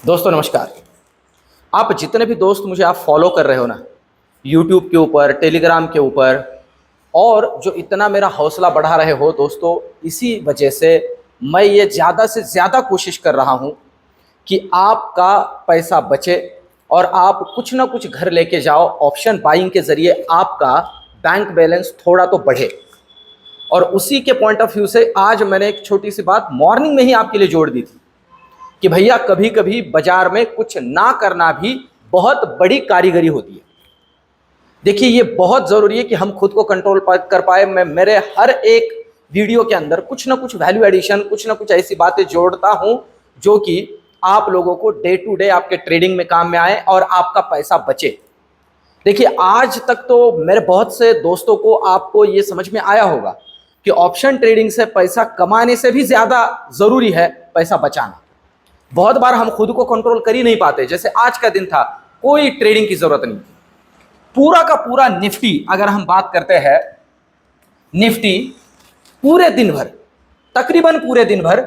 दोस्तों नमस्कार। आप जितने भी दोस्त मुझे आप फॉलो कर रहे हो ना, यूट्यूब के ऊपर, टेलीग्राम के ऊपर, और जो इतना मेरा हौसला बढ़ा रहे हो दोस्तों, इसी वजह से मैं ये ज़्यादा से ज़्यादा कोशिश कर रहा हूँ कि आपका पैसा बचे और आप कुछ ना कुछ घर लेके जाओ। ऑप्शन बाइंग के ज़रिए आपका बैंक बैलेंस थोड़ा तो बढ़े। और उसी के पॉइंट ऑफ व्यू से आज मैंने एक छोटी सी बात मॉर्निंग में ही आपके लिए जोड़ दी थी कि भैया कभी कभी बाजार में कुछ ना करना भी बहुत बड़ी कारीगरी होती है। देखिए, ये बहुत ज़रूरी है कि हम खुद को कंट्रोल कर पाए। मैं मेरे हर एक वीडियो के अंदर कुछ ना कुछ वैल्यू एडिशन, कुछ ना कुछ ऐसी बातें जोड़ता हूं जो कि आप लोगों को डे टू डे आपके ट्रेडिंग में काम में आए और आपका पैसा बचे। देखिए, आज तक तो मेरे बहुत से दोस्तों को आपको ये समझ में आया होगा कि ऑप्शन ट्रेडिंग से पैसा कमाने से भी ज़्यादा ज़रूरी है पैसा बचाना। बहुत बार हम खुद को कंट्रोल कर ही नहीं पाते। जैसे आज का दिन था, कोई ट्रेडिंग की जरूरत नहीं थी। पूरा का पूरा निफ्टी, अगर हम बात करते हैं, निफ्टी पूरे दिन भर, तकरीबन पूरे दिन भर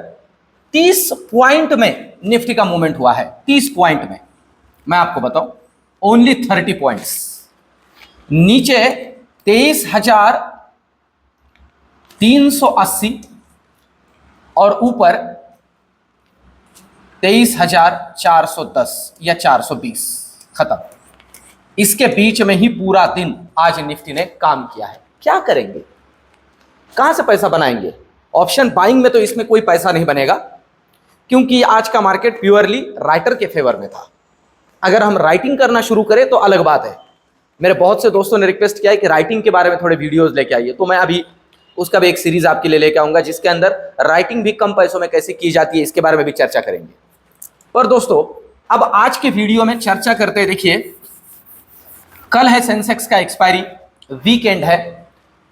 30 पॉइंट में निफ्टी का मूवमेंट हुआ है। 30 पॉइंट में मैं आपको बताऊं, ओनली 30 पॉइंट्स। नीचे 23,380 और ऊपर 23,410 या 420 खत्म। इसके बीच में ही पूरा दिन आज निफ्टी ने काम किया है। क्या करेंगे, कहां से पैसा बनाएंगे? ऑप्शन बाइंग में तो इसमें कोई पैसा नहीं बनेगा, क्योंकि आज का मार्केट प्योरली राइटर के फेवर में था। अगर हम राइटिंग करना शुरू करें तो अलग बात है। मेरे बहुत से दोस्तों ने रिक्वेस्ट किया है कि राइटिंग के बारे में थोड़े वीडियोस लेके आइए, तो मैं अभी उसका भी एक सीरीज आपके लिए लेके आऊंगा, जिसके अंदर राइटिंग भी कम पैसों में कैसे की जाती है इसके बारे में भी चर्चा करेंगे। पर दोस्तों, अब आज के वीडियो में चर्चा करते हैं। देखिए, कल है सेंसेक्स का एक्सपायरी, वीकेंड है।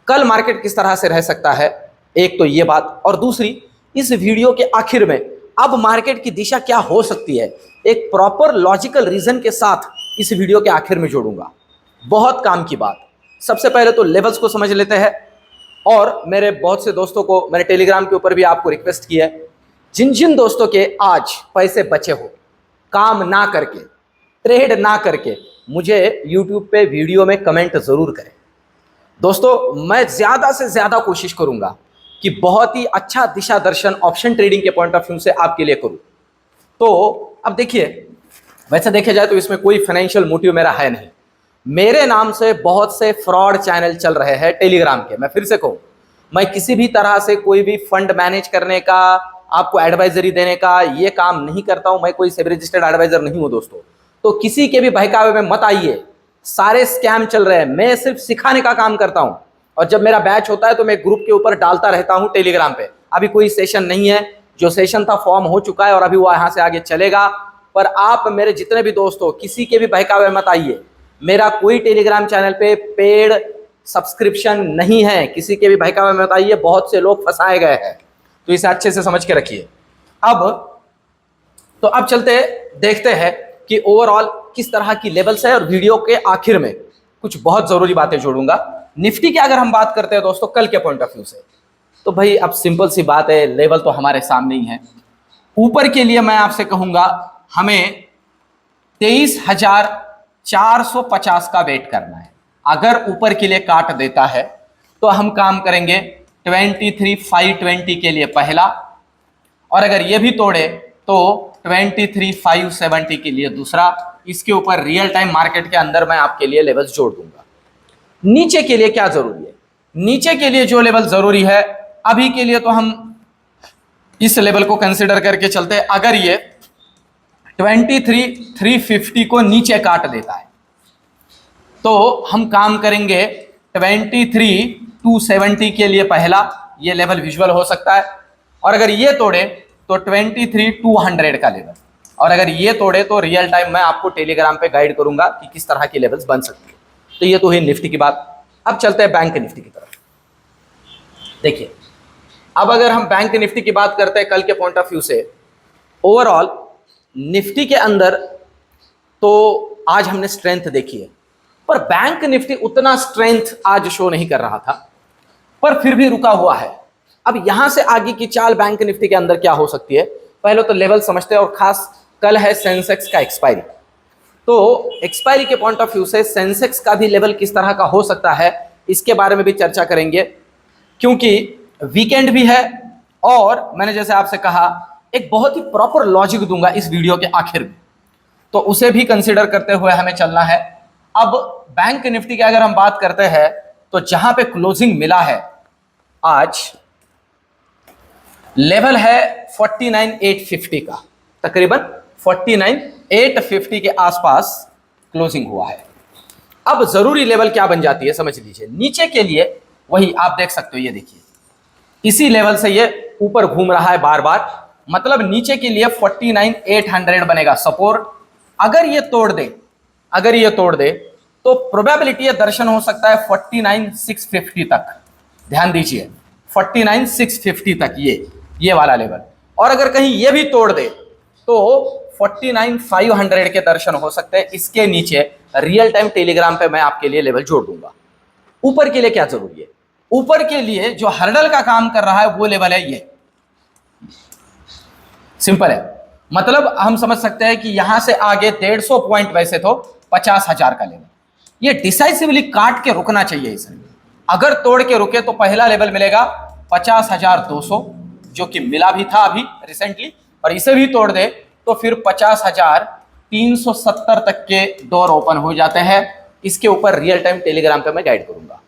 कल मार्केट किस तरह से रह सकता है, एक तो ये बात, और दूसरी, इस वीडियो के आखिर में अब मार्केट की दिशा क्या हो सकती है, एक प्रॉपर लॉजिकल रीजन के साथ इस वीडियो के आखिर में जोड़ूंगा। बहुत काम की बात। सबसे पहले तो लेवल्स को समझ लेते हैं। और मेरे बहुत से दोस्तों को मैंने टेलीग्राम के ऊपर भी आपको रिक्वेस्ट की है, जिन जिन दोस्तों के आज पैसे बचे हो, काम ना करके, ट्रेड ना करके, मुझे यूट्यूब पे वीडियो में कमेंट जरूर करें। दोस्तों, मैं ज्यादा से ज्यादा कोशिश करूंगा कि बहुत ही अच्छा दिशा दर्शन ऑप्शन ट्रेडिंग के पॉइंट ऑफ व्यू से आपके लिए करूं। तो अब देखिए, वैसे देखा जाए तो इसमें कोई फाइनेंशियल मोटिव मेरा है नहीं। मेरे नाम से बहुत से फ्रॉड चैनल चल रहे हैं टेलीग्राम के। मैं फिर से कहूं, मैं किसी भी तरह से कोई भी फंड मैनेज करने का, आपको एडवाइजरी देने का ये काम नहीं करता हूं। मैं कोई सेबी रजिस्टर्ड एडवाइजर नहीं हूं दोस्तों। तो किसी के भी बहकावे में मत आइए। सारे स्कैम चल रहे हैं। मैं सिर्फ सिखाने का काम करता हूं, और जब मेरा बैच होता है तो मैं ग्रुप के ऊपर डालता रहता हूं टेलीग्राम पे। अभी कोई सेशन नहीं है, जो सेशन था फॉर्म हो चुका है और अभी वो यहां से आगे चलेगा। पर आप मेरे जितने भी दोस्त हो, किसी के भी बहकावे में मत आइए। मेरा कोई टेलीग्राम चैनल पे पेड सब्सक्रिप्शन नहीं है। किसी के भी बहकावे में मत आइए, बहुत से लोग फंसाए गए हैं, तो इसे अच्छे से समझ के रखिए। अब चलते देखते हैं कि ओवरऑल किस तरह की लेवल्स है, और वीडियो के आखिर में कुछ बहुत जरूरी बातें जोड़ूंगा। निफ्टी की अगर हम बात करते हैं दोस्तों कल के पॉइंट ऑफ व्यू से, तो भाई अब सिंपल सी बात है, लेवल तो हमारे सामने ही है। ऊपर के लिए मैं आपसे कहूंगा हमें 23,450 का वेट करना है। अगर ऊपर के लिए काट देता है तो हम काम करेंगे 23,520 के लिए पहला, और अगर ये भी तोड़े तो 23,570 के लिए दूसरा। इसके ऊपर रियल टाइम मार्केट के अंदर मैं आपके लिए लेवल्स जोड़ दूंगा। नीचे के लिए क्या जरूरी है? नीचे के लिए जो लेवल जरूरी है, अभी के लिए तो हम इस लेवल को कंसीडर करके चलते हैं। अगर ये 23,350 को नीचे काट देता है तो हम काम करेंगे 23,270 के लिए पहला, ये लेवल विजुअल हो सकता है। और अगर ये तोड़े तो 23,200 का लेवल, और अगर ये तोड़े तो रियल टाइम मैं आपको टेलीग्राम पे गाइड करूंगा कि किस तरह की लेवल्स बन सकती है। तो ये तो है निफ्टी की बात। अब चलते हैं बैंक निफ्टी की तरफ। देखिए, अब अगर हम बैंक निफ्टी की बात करते हैं कल के पॉइंट ऑफ व्यू से, ओवरऑल निफ्टी के अंदर तो आज हमने स्ट्रेंथ देखी है, पर बैंक निफ्टी उतना स्ट्रेंथ आज शो नहीं कर रहा था, पर फिर भी रुका हुआ है। अब यहां से आगे की चाल बैंक निफ्टी के अंदर क्या हो सकती है, पहले तो लेवल समझते हैं, और खास कल है सेंसेक्स का एक्सपायरी। तो एक्सपायरी के पॉइंट ऑफ व्यू से सेंसेक्स का भी लेवल किस तरह का हो सकता है, इसके बारे में भी चर्चा करेंगे, क्योंकि वीकेंड भी है और मैंने जैसे आपसे कहा एक बहुत ही प्रॉपर लॉजिक दूंगा इस वीडियो के आखिर में, तो उसे भी कंसीडर करते हुए हमें चलना है। अब बैंक निफ्टी की अगर हम बात करते हैं तो जहां पे क्लोजिंग मिला है आज, लेवल है 49,850 का, तकरीबन 49,850 के आसपास क्लोजिंग हुआ है। अब जरूरी लेवल क्या बन जाती है समझ लीजिए, नीचे के लिए वही आप देख सकते हो, ये देखिए इसी लेवल से ये ऊपर घूम रहा है बार बार, मतलब नीचे के लिए 49,800 बनेगा सपोर्ट। अगर ये तोड़ दे तो प्रोबेबिलिटी है दर्शन हो सकता है 49,650 तक। ध्यान दीजिए 49,650 तक ये वाला लेवल, और अगर कहीं ये भी तोड़ दे तो 49,500 के दर्शन हो सकते हैं। इसके नीचे रियल टाइम टेलीग्राम पे मैं आपके लिए लेवल जोड़ दूंगा। ऊपर के लिए क्या जरूरी है, ऊपर के लिए जो हर्डल का काम कर रहा है वो लेवल है ये, सिंपल है। मतलब हम समझ सकते हैं कि यहां से आगे 150 पॉइंट, वैसे तो 50,000 का लेवल, ये डिसाइसिवली काट के रुकना चाहिए इसे। अगर तोड़ के रुके तो पहला लेवल मिलेगा 50,200, जो कि मिला भी था अभी रिसेंटली, और इसे भी तोड़ दे तो फिर 50,370 तक के डोर ओपन हो जाते हैं। इसके ऊपर रियल टाइम टेलीग्राम पे मैं गाइड करूंगा।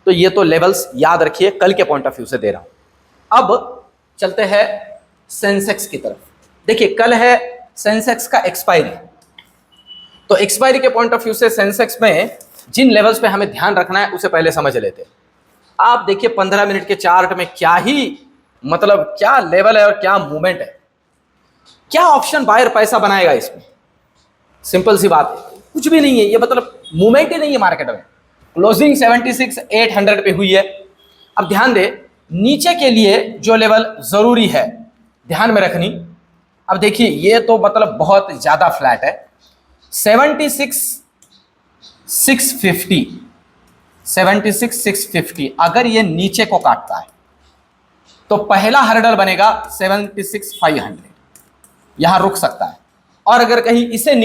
तो ये तो लेवल्स याद रखिए, कल के पॉइंट ऑफ व्यू से दे रहा हूं। अब चलते हैं सेंसेक्स की तरफ। देखिए कल है सेंसेक्स का एक्सपायरी, तो एक्सपायरी के पॉइंट ऑफ व्यू से सेंसेक्स में जिन लेवल्स पे हमें ध्यान रखना है उसे पहले समझ लेते हैं। आप देखिए 15 मिनट के चार्ट में क्या ही मतलब क्या लेवल है और क्या मूवमेंट है, क्या ऑप्शन बायर पैसा बनाएगा इसमें, सिंपल सी बात है, कुछ भी नहीं है ये, मतलब मूवमेंट ही नहीं है मार्केट में। क्लोजिंग 76,800 पे हुई है। अब ध्यान दे नीचे के लिए जो लेवल जरूरी है ध्यान में रखनी, अब देखिए ये तो मतलब बहुत ज्यादा फ्लैट है, 76,650 अगर ये नीचे को काटता है तो पहला हर्डल बनेगा 76,500, यहां रुक सकता है। और अगर कहीं इसे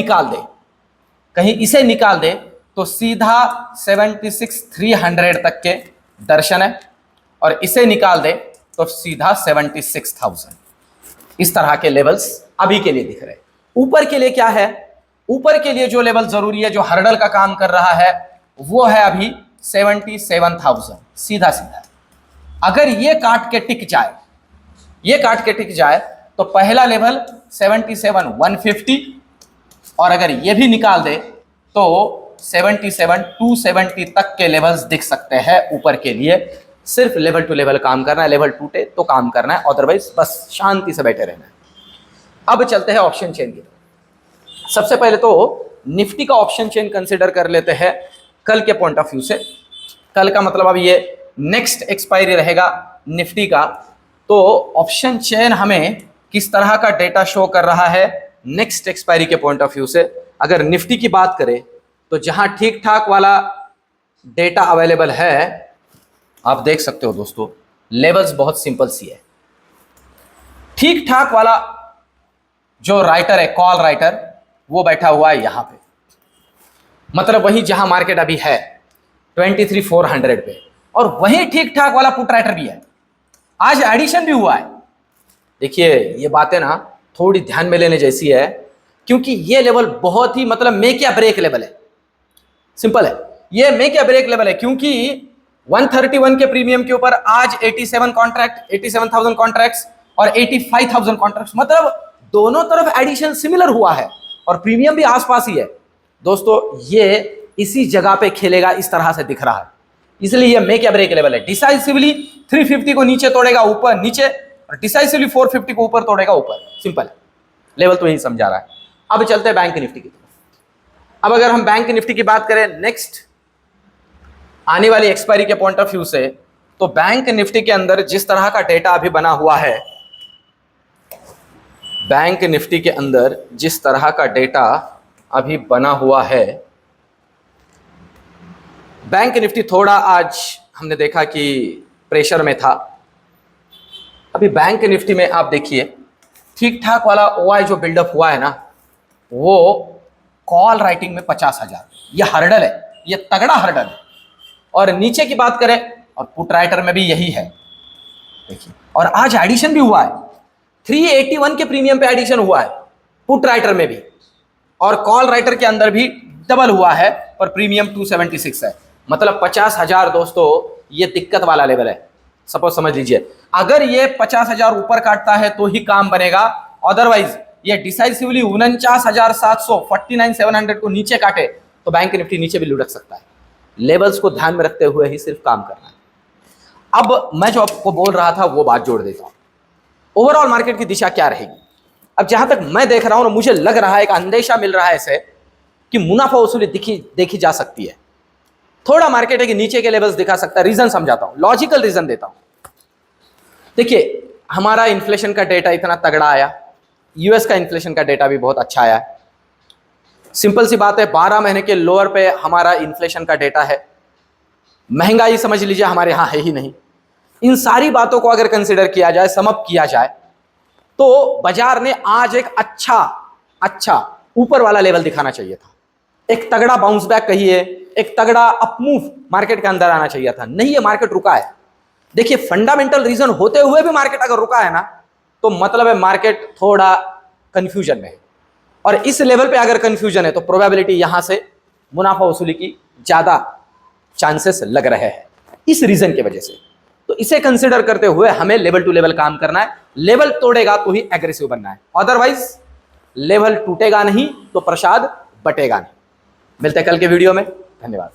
निकाल दे तो सीधा 76,300 तक के दर्शन है, और इसे निकाल दे तो सीधा 76,000। इस तरह के लेवल्स अभी के लिए दिख रहे हैं। ऊपर के लिए क्या है, ऊपर के लिए जो लेवल जरूरी है, जो हर्डल का काम कर रहा है, वो है अभी 77,000 सीधा सीधा। अगर ये काट के टिक जाए तो पहला लेवल 77,150, और अगर ये भी निकाल दे तो 77,270 तक के लेवल्स दिख सकते हैं ऊपर के लिए। सिर्फ लेवल टू लेवल काम करना है, लेवल टूटे तो काम करना है, अदरवाइज बस शांति से बैठे रहना है। अब चलते हैं ऑप्शन चेन की तरफ। सबसे पहले तो निफ्टी का ऑप्शन चेन कंसिडर कर लेते हैं कल के पॉइंट ऑफ व्यू से। कल का मतलब अब ये नेक्स्ट एक्सपायरी रहेगा निफ्टी का, तो ऑप्शन चेन हमें किस तरह का डेटा शो कर रहा है नेक्स्ट एक्सपायरी के पॉइंट ऑफ व्यू से। अगर निफ्टी की बात करें तो जहां ठीक ठाक वाला डेटा अवेलेबल है, आप देख सकते हो दोस्तों, लेवल्स बहुत सिंपल सी है। ठीक ठाक वाला जो राइटर है, कॉल राइटर, वो बैठा हुआ है यहां पे, मतलब वही जहां मार्केट अभी है 23,400 पे, और वही ठीक ठाक वाला पुट राइटर भी है। आज एडिशन भी हुआ है। देखिए ये बातें ना थोड़ी ध्यान में लेने जैसी है, क्योंकि ये लेवल बहुत ही मतलब मेक या ब्रेक लेवल है। सिंपल है, ये मेक या ब्रेक लेवल है, क्योंकि 131 के प्रीमियम के ऊपर आज 87,000 कॉन्ट्रैक्ट्स और 85,000 कॉन्ट्रैक्ट्स, मतलब दोनों तरफ एडिशन सिमिलर हुआ है और प्रीमियम भी आसपास ही है। दोस्तों ये इसी जगह पे खेलेगा, इस तरह से दिख रहा है, इसलिए ये मेक या ब्रेक लेवल है। डिसाइसिवली 350 को नीचे तोड़ेगा ऊपर नीचे, और डिसाइसिवली 450 को ऊपर तोड़ेगा ऊपर। सिंपल है, लेवल तो यही समझा रहा है। अब चलते हैं बैंक निफ्टी की तरफ। अब अगर हम बैंक निफ्टी की बात करें नेक्स्ट आने वाली एक्सपायरी के पॉइंट ऑफ व्यू से, तो बैंक निफ्टी के अंदर जिस तरह का डेटा अभी बना हुआ है, बैंक निफ्टी के अंदर जिस तरह का डेटा अभी बना हुआ है, बैंक निफ्टी थोड़ा आज हमने देखा कि प्रेशर में था। अभी बैंक निफ्टी में आप देखिए ठीक ठाक वाला ओआई जो बिल्डअप हुआ है ना, वो कॉल राइटिंग में 50,000। ये हर्डल है, ये तगड़ा हर्डल है। और नीचे की बात करें, और पुट राइटर में भी यही है, देखिए। और आज एडिशन भी हुआ है, 381 के प्रीमियम पे एडिशन हुआ है पुट राइटर में भी, और कॉल राइटर के अंदर भी डबल हुआ है, और प्रीमियम 276 है। मतलब 50,000 दोस्तों, ये दिक्कत वाला लेवल है। सपोज समझ लीजिए, अगर ये 50,000 ऊपर काटता है तो ही काम बनेगा, अदरवाइज ये डिसाइसिवली 49,700 49,700 को नीचे काटे तो बैंक निफ्टी नीचे भी लुढ़क सकता है। लेवल्स को ध्यान में रखते हुए ही सिर्फ काम करना है। अब मैं जो आपको बोल रहा था वो बात जोड़ देता हूं, ओवरऑल मार्केट की दिशा क्या रहेगी। अब जहां तक मैं देख रहा हूं ना, मुझे लग रहा है, एक अंदेशा मिल रहा है ऐसे कि मुनाफा वसूली देखी जा सकती है। थोड़ा मार्केट है कि नीचे के लेवल्स दिखा सकता है। रीजन समझाता हूं, लॉजिकल रीजन देता हूं। देखिए, हमारा इन्फ्लेशन का डेटा इतना तगड़ा आया, यूएस का इन्फ्लेशन का डेटा भी बहुत अच्छा आया है। सिंपल सी बात है, 12 महीने के लोअर पे हमारा इन्फ्लेशन का डेटा है। महंगाई समझ लीजिए हमारे यहां है ही नहीं। इन सारी बातों को अगर कंसिडर किया जाए, सम अप किया जाए, तो बाजार ने आज एक अच्छा ऊपर वाला लेवल दिखाना चाहिए था। एक तगड़ा बाउंस बैक कहिए, एक तगड़ा अपमूव मार्केट के अंदर आना चाहिए था। नहीं, ये मार्केट रुका है। देखिए, फंडामेंटल रीजन होते हुए भी मार्केट अगर रुका है ना, तो मतलब है मार्केट थोड़ा कंफ्यूजन में है। और इस लेवल पे अगर कंफ्यूजन है तो प्रोबेबिलिटी यहां से मुनाफा वसूली की ज्यादा चांसेस लग रहे हैं, इस रीजन की वजह से। तो इसे कंसिडर करते हुए हमें लेवल टू लेवल काम करना है। लेवल तोड़ेगा तो ही एग्रेसिव बनना है, अदरवाइज लेवल टूटेगा नहीं तो प्रसाद बटेगा नहीं। मिलते हैं कल के वीडियो में। धन्यवाद।